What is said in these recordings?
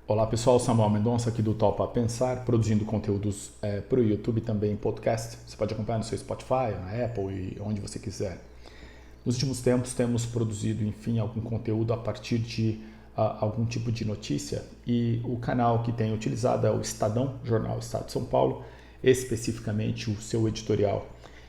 Olá pessoal, Samuel Mendonça aqui do Topa Pensar, produzindo conteúdos para o YouTube e também podcast. Você pode acompanhar no seu Spotify, na Apple e onde você quiser. Nos últimos tempos temos produzido, enfim, algum conteúdo a partir de algum tipo de notícia e o canal que tenho utilizado é o Estadão, Jornal Estado de São Paulo, especificamente o seu editorial.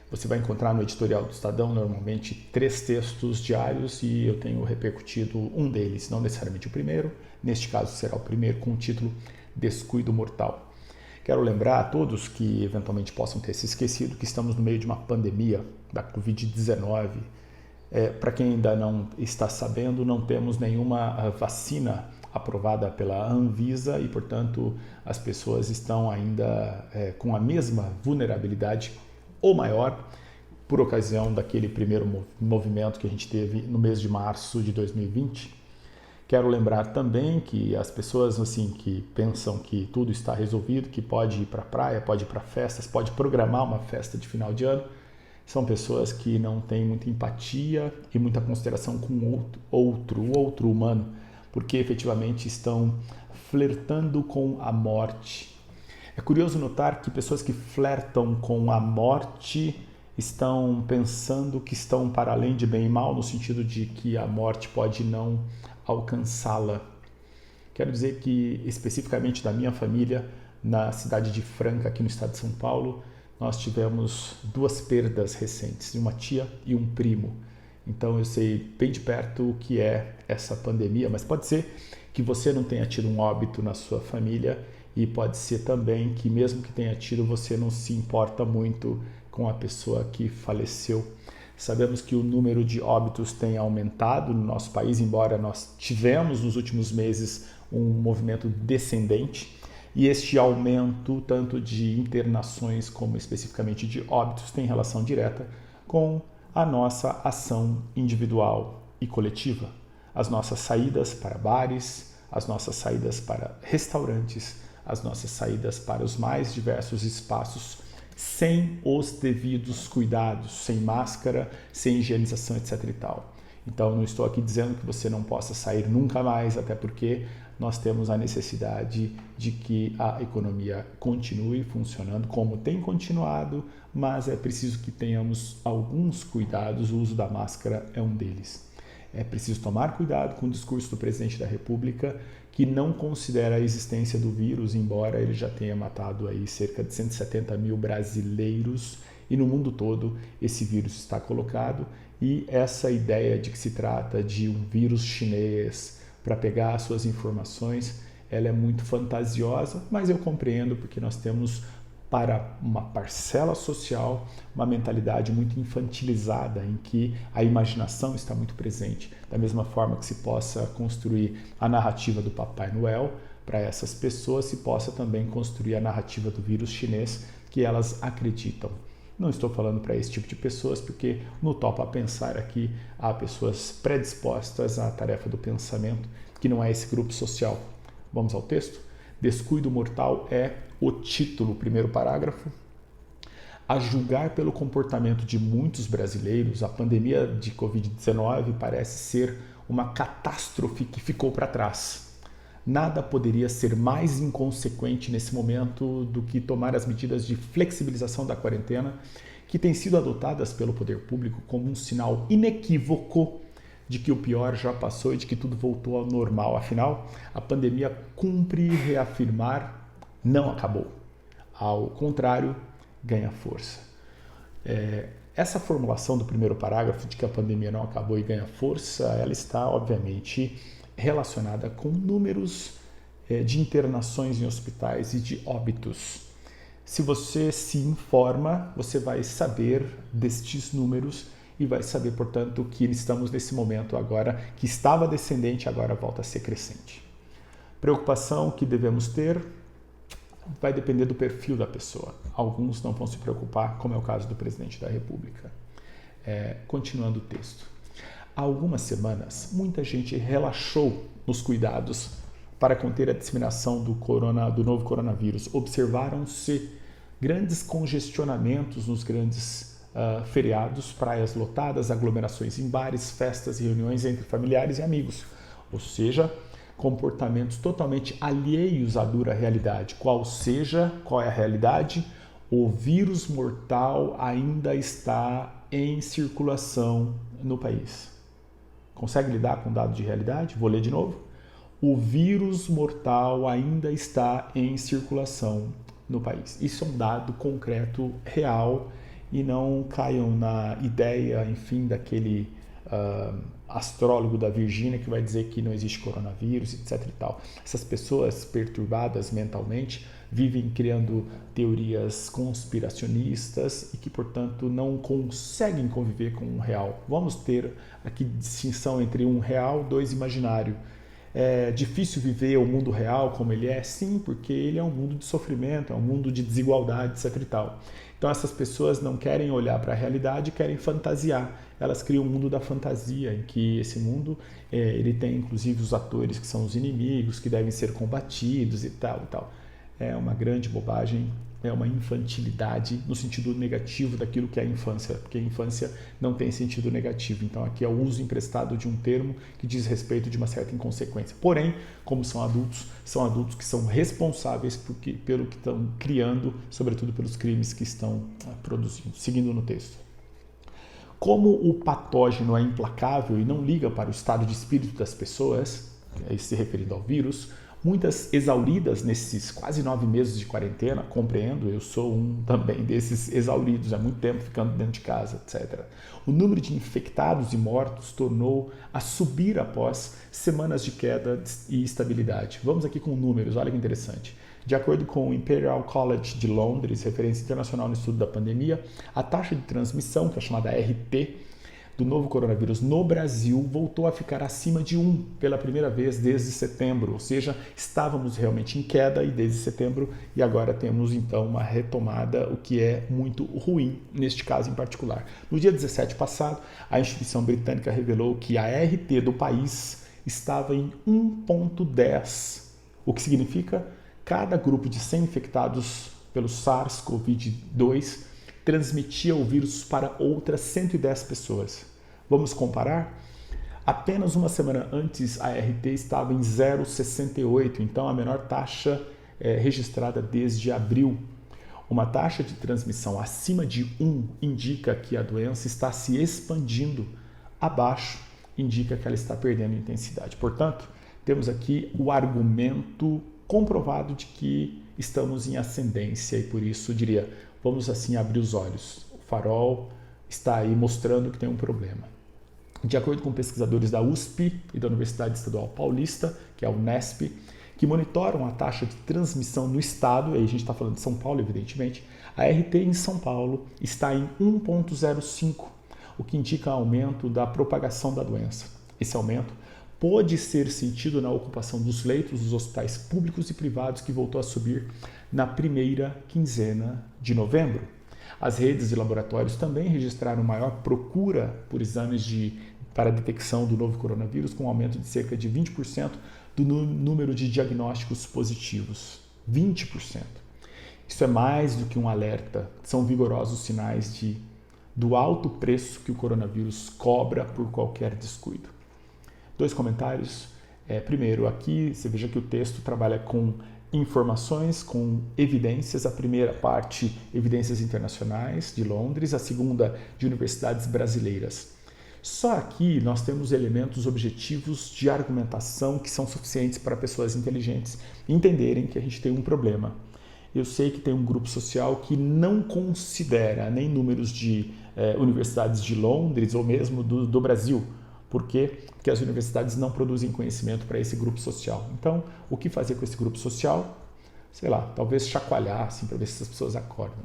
Você vai encontrar no editorial do Estadão normalmente 3 textos diários e eu tenho repercutido um deles, não necessariamente o primeiro, neste caso será o primeiro com o título Descuido Mortal. Quero lembrar a todos que eventualmente possam ter se esquecido que estamos no meio de uma pandemia da Covid-19. Para quem ainda não está sabendo, não temos nenhuma vacina aprovada pela Anvisa e, portanto, as pessoas estão ainda com a mesma vulnerabilidade ou maior por ocasião daquele primeiro movimento que a gente teve no mês de março de 2020. Quero lembrar também que as pessoas assim que pensam que tudo está resolvido, que pode ir para a praia, pode ir para festas, pode programar uma festa de final de ano, são pessoas que não têm muita empatia e muita consideração com o outro humano, porque efetivamente estão flertando com a morte. É curioso notar que pessoas que flertam com a morte estão pensando que estão para além de bem e mal, no sentido de que a morte pode não alcançá-la. Quero dizer que, especificamente da minha família, na cidade de Franca, aqui no estado de São Paulo, nós tivemos 2 perdas recentes, uma tia e um primo. Então eu sei bem de perto o que é essa pandemia, mas pode ser que você não tenha tido um óbito na sua família e pode ser também que mesmo que tenha tido, você não se importa muito com a pessoa que faleceu. Sabemos que o número de óbitos tem aumentado no nosso país, embora nós tivemos nos últimos meses um movimento descendente, e este aumento, tanto de internações como especificamente de óbitos, tem relação direta com a nossa ação individual e coletiva. As nossas saídas para bares, as nossas saídas para restaurantes, as nossas saídas para os mais diversos espaços sem os devidos cuidados, sem máscara, sem higienização, etc. e tal. Então, não estou aqui dizendo que você não possa sair nunca mais, até porque nós temos a necessidade de que a economia continue funcionando como tem continuado, mas é preciso que tenhamos alguns cuidados, o uso da máscara é um deles. É preciso tomar cuidado com o discurso do presidente da República, que não considera a existência do vírus, embora ele já tenha matado aí cerca de 170 mil brasileiros e no mundo todo esse vírus está colocado, e essa ideia de que se trata de um vírus chinês para pegar as suas informações, ela é muito fantasiosa, mas eu compreendo porque nós temos para uma parcela social uma mentalidade muito infantilizada em que a imaginação está muito presente. Da mesma forma que se possa construir a narrativa do Papai Noel, para essas pessoas se possa também construir a narrativa do vírus chinês que elas acreditam. Não estou falando para esse tipo de pessoas, porque no Topa Pensar aqui há pessoas predispostas à tarefa do pensamento, que não é esse grupo social. Vamos ao texto? Descuido mortal é o título, o primeiro parágrafo. A julgar pelo comportamento de muitos brasileiros, a pandemia de Covid-19 parece ser uma catástrofe que ficou para trás. Nada poderia ser mais inconsequente nesse momento do que tomar as medidas de flexibilização da quarentena, que têm sido adotadas pelo poder público como um sinal inequívoco de que o pior já passou e de que tudo voltou ao normal. Afinal, a pandemia cumpre reafirmar, não acabou. Ao contrário, ganha força. Essa formulação do primeiro parágrafo de que a pandemia não acabou e ganha força, ela está, obviamente, relacionada com números de internações em hospitais e de óbitos. Se você se informa, você vai saber destes números e vai saber, portanto, que estamos nesse momento agora, que estava descendente, agora volta a ser crescente. Preocupação que devemos ter vai depender do perfil da pessoa. Alguns não vão se preocupar, como é o caso do presidente da República. Continuando o texto. Há algumas semanas, muita gente relaxou nos cuidados para conter a disseminação do novo coronavírus. Observaram-se grandes congestionamentos nos grandes feriados, praias lotadas, aglomerações em bares, festas e reuniões entre familiares e amigos. Ou seja, comportamentos totalmente alheios à dura realidade. Qual é a realidade? O vírus mortal ainda está em circulação no país. Consegue lidar com o dado de realidade? Vou ler de novo. O vírus mortal ainda está em circulação no país. Isso é um dado concreto, real, e não caiam na ideia, enfim, daquele astrólogo da Virgínia que vai dizer que não existe coronavírus, etc. e tal. Essas pessoas perturbadas mentalmente vivem criando teorias conspiracionistas e que, portanto, não conseguem conviver com o real. Vamos ter aqui distinção entre um real, dois imaginário. É difícil viver o mundo real como ele é? Sim, porque ele é um mundo de sofrimento, é um mundo de desigualdade, etc. e tal. Então essas pessoas não querem olhar para a realidade, querem fantasiar. Elas criam um mundo da fantasia, em que esse mundo ele tem inclusive os atores que são os inimigos, que devem ser combatidos e tal e tal. É uma grande bobagem, é uma infantilidade no sentido negativo daquilo que é a infância, porque a infância não tem sentido negativo. Então aqui é o uso emprestado de um termo que diz respeito de uma certa inconsequência. Porém, como são adultos que são responsáveis pelo que estão criando, sobretudo pelos crimes que estão produzindo. Seguindo no texto. Como o patógeno é implacável e não liga para o estado de espírito das pessoas, se referindo ao vírus, muitas exauridas nesses quase 9 meses de quarentena, compreendo, eu sou um também desses exauridos, há muito tempo ficando dentro de casa, etc. O número de infectados e mortos tornou a subir após semanas de queda e estabilidade. Vamos aqui com números, olha que interessante. De acordo com o Imperial College de Londres, referência internacional no estudo da pandemia, a taxa de transmissão, que é chamada RT, do novo coronavírus no Brasil voltou a ficar acima de 1 pela primeira vez desde setembro, ou seja, estávamos realmente em queda e desde setembro e agora temos então uma retomada, o que é muito ruim neste caso em particular. No dia 17 passado, a instituição britânica revelou que a RT do país estava em 1,10, o que significa cada grupo de 100 infectados pelo SARS-CoV-2 transmitia o vírus para outras 110 pessoas. Vamos comparar? Apenas uma semana antes, a RT estava em 0,68, então a menor taxa registrada desde abril. Uma taxa de transmissão acima de 1 indica que a doença está se expandindo, abaixo indica que ela está perdendo intensidade. Portanto, temos aqui o argumento comprovado de que estamos em ascendência e por isso diria, vamos assim abrir os olhos. O farol está aí mostrando que tem um problema. De acordo com pesquisadores da USP e da Universidade Estadual Paulista, que é a Unesp, que monitoram a taxa de transmissão no estado, e aí a gente está falando de São Paulo, evidentemente, a RT em São Paulo está em 1,05, o que indica aumento da propagação da doença. Esse aumento pode ser sentido na ocupação dos leitos dos hospitais públicos e privados, que voltou a subir na primeira quinzena de novembro. As redes de laboratórios também registraram maior procura por exames para a detecção do novo coronavírus, com um aumento de cerca de 20% do número de diagnósticos positivos. 20%. Isso é mais do que um alerta, são vigorosos sinais do alto preço que o coronavírus cobra por qualquer descuido. 2 comentários. Primeiro, aqui você veja que o texto trabalha com informações, com evidências. A primeira parte, evidências internacionais de Londres, a segunda, de universidades brasileiras. Só aqui nós temos elementos objetivos de argumentação que são suficientes para pessoas inteligentes entenderem que a gente tem um problema. Eu sei que tem um grupo social que não considera nem números de universidades de Londres ou mesmo do Brasil. Por quê? Porque as universidades não produzem conhecimento para esse grupo social. Então, o que fazer com esse grupo social? Sei lá, talvez chacoalhar assim, para ver se as pessoas acordam.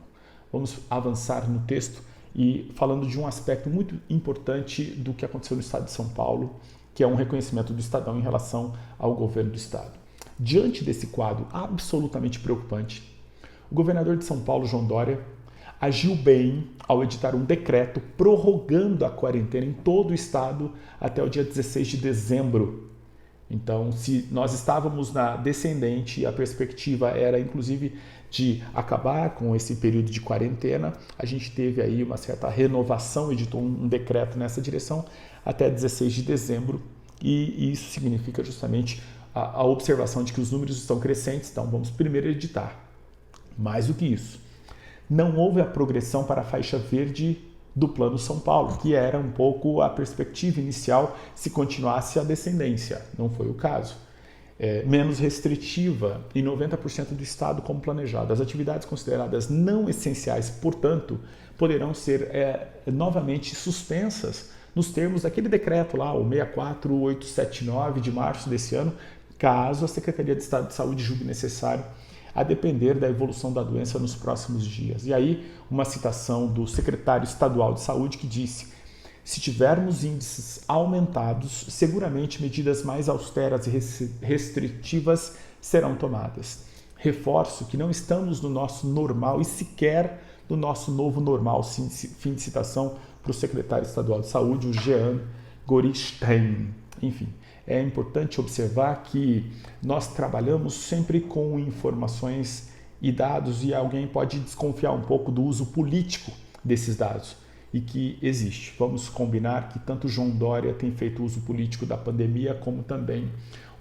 Vamos avançar no texto e falando de um aspecto muito importante do que aconteceu no estado de São Paulo, que é um reconhecimento do Estadão em relação ao governo do estado. Diante desse quadro absolutamente preocupante, o governador de São Paulo, João Dória, agiu bem ao editar um decreto prorrogando a quarentena em todo o estado até o dia 16 de dezembro. Então, se nós estávamos na descendente, a perspectiva era inclusive de acabar com esse período de quarentena, a gente teve aí uma certa renovação, editou um decreto nessa direção até 16 de dezembro, e isso significa justamente a observação de que os números estão crescentes, então vamos primeiro editar. Mais do que isso, não houve a progressão para a faixa verde do Plano São Paulo, que era um pouco a perspectiva inicial se continuasse a descendência. Não foi o caso. Menos restritiva em 90% do estado como planejado. As atividades consideradas não essenciais, portanto, poderão ser novamente suspensas nos termos daquele decreto lá, o 64879 de março desse ano, caso a Secretaria de Estado de Saúde julgue necessário, a depender da evolução da doença nos próximos dias. E aí, uma citação do secretário estadual de saúde que disse: se tivermos índices aumentados, seguramente medidas mais austeras e restritivas serão tomadas. Reforço que não estamos no nosso normal e sequer no nosso novo normal. Fim de citação para o secretário estadual de saúde, o Jean Gorishtein. Enfim, é importante observar que nós trabalhamos sempre com informações e dados e alguém pode desconfiar um pouco do uso político desses dados e que existe. Vamos combinar que tanto João Dória tem feito uso político da pandemia como também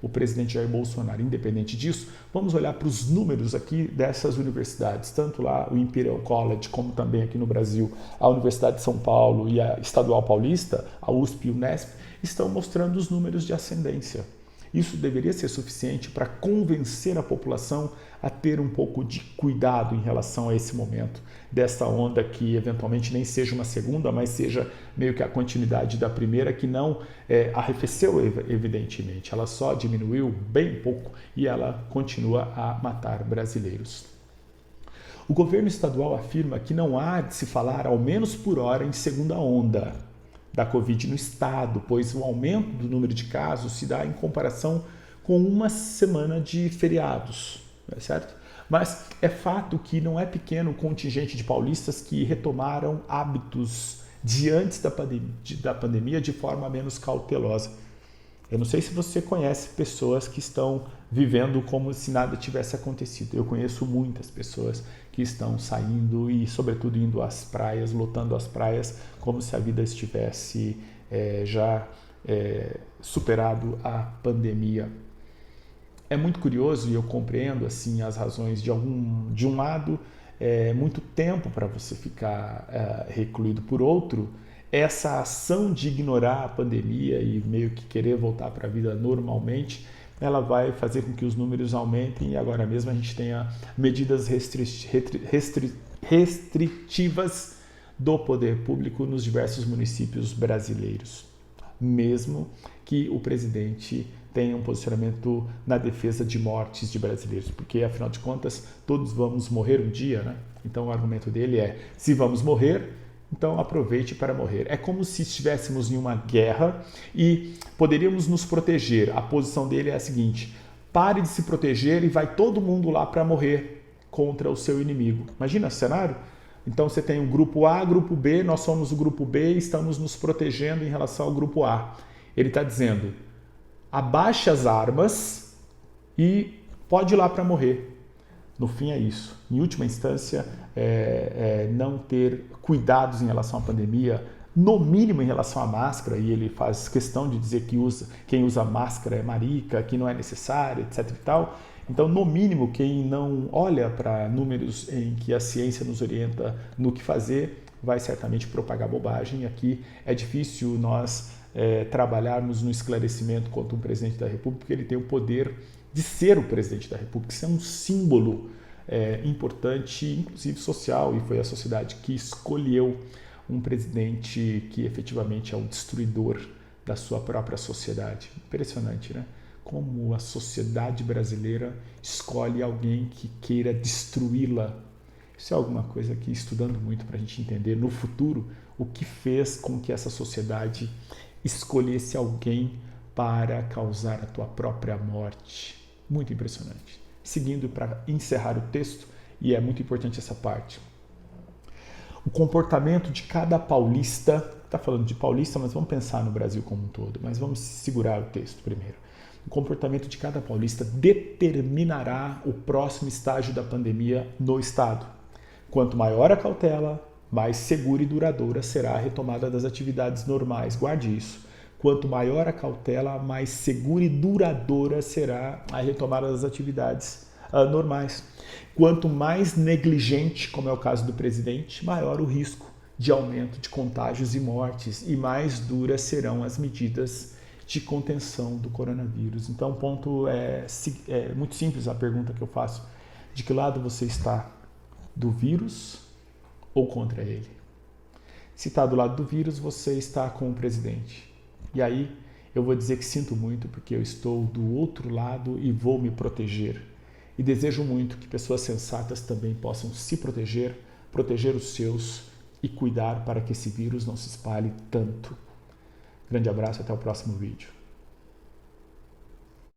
o presidente Jair Bolsonaro. Independente disso, vamos olhar para os números aqui dessas universidades, tanto lá o Imperial College, como também aqui no Brasil a Universidade de São Paulo e a Estadual Paulista, a USP e o Unesp, estão mostrando os números de ascendência. Isso deveria ser suficiente para convencer a população a ter um pouco de cuidado em relação a esse momento, dessa onda que eventualmente nem seja uma segunda, mas seja meio que a continuidade da primeira, que não arrefeceu evidentemente, ela só diminuiu bem pouco e ela continua a matar brasileiros. O governo estadual afirma que não há de se falar, ao menos por hora, em segunda onda da Covid no estado, pois o aumento do número de casos se dá em comparação com uma semana de feriados, certo? Mas é fato que não é pequeno o contingente de paulistas que retomaram hábitos de antes da pandemia de forma menos cautelosa. Eu não sei se você conhece pessoas que estão vivendo como se nada tivesse acontecido. Eu conheço muitas pessoas que estão saindo e, sobretudo, indo às praias, lotando as praias, como se a vida estivesse já superado a pandemia. É muito curioso e eu compreendo assim as razões de um lado, muito tempo para você ficar recluído. Por outro, essa ação de ignorar a pandemia e meio que querer voltar para a vida normalmente, ela vai fazer com que os números aumentem e agora mesmo a gente tenha medidas restritivas do poder público nos diversos municípios brasileiros. Mesmo que o presidente tenha um posicionamento na defesa de mortes de brasileiros, porque afinal de contas todos vamos morrer um dia, né? Então o argumento dele é: se vamos morrer, então aproveite para morrer. É como se estivéssemos em uma guerra e poderíamos nos proteger. A posição dele é a seguinte: pare de se proteger e vai todo mundo lá para morrer contra o seu inimigo. Imagina o cenário? Então você tem o grupo A, grupo B, nós somos o grupo B e estamos nos protegendo em relação ao grupo A. Ele está dizendo: abaixe as armas e pode ir lá para morrer. No fim é isso. Em última instância, não ter cuidados em relação à pandemia, no mínimo em relação à máscara, e ele faz questão de dizer que quem usa máscara é marica, que não é necessário, etc. e tal. Então, no mínimo, quem não olha para números em que a ciência nos orienta no que fazer, vai certamente propagar bobagem. Aqui é difícil nós trabalharmos no esclarecimento contra um presidente da República, porque ele tem o poder de ser o presidente da República. Isso é um símbolo importante, inclusive social, e foi a sociedade que escolheu um presidente que efetivamente é o destruidor da sua própria sociedade. Impressionante, né? Como a sociedade brasileira escolhe alguém que queira destruí-la. Isso é alguma coisa que, estudando muito para a gente entender no futuro, o que fez com que essa sociedade escolhesse alguém para causar a tua própria morte. Muito impressionante. Seguindo para encerrar o texto, e é muito importante essa parte. O comportamento de cada paulista, está falando de paulista, mas vamos pensar no Brasil como um todo, mas vamos segurar o texto primeiro. O comportamento de cada paulista determinará o próximo estágio da pandemia no estado. Quanto maior a cautela, mais segura e duradoura será a retomada das atividades normais. Guarde isso. Quanto maior a cautela, mais segura e duradoura será a retomada das atividades normais. Quanto mais negligente, como é o caso do presidente, maior o risco de aumento de contágios e mortes e mais duras serão as medidas de contenção do coronavírus. Então, o ponto é muito simples a pergunta que eu faço. De que lado você está? Do vírus ou contra ele? Se está do lado do vírus, você está com o presidente. E aí eu vou dizer que sinto muito porque eu estou do outro lado e vou me proteger. E desejo muito que pessoas sensatas também possam se proteger, proteger os seus e cuidar para que esse vírus não se espalhe tanto. Grande abraço e até o próximo vídeo.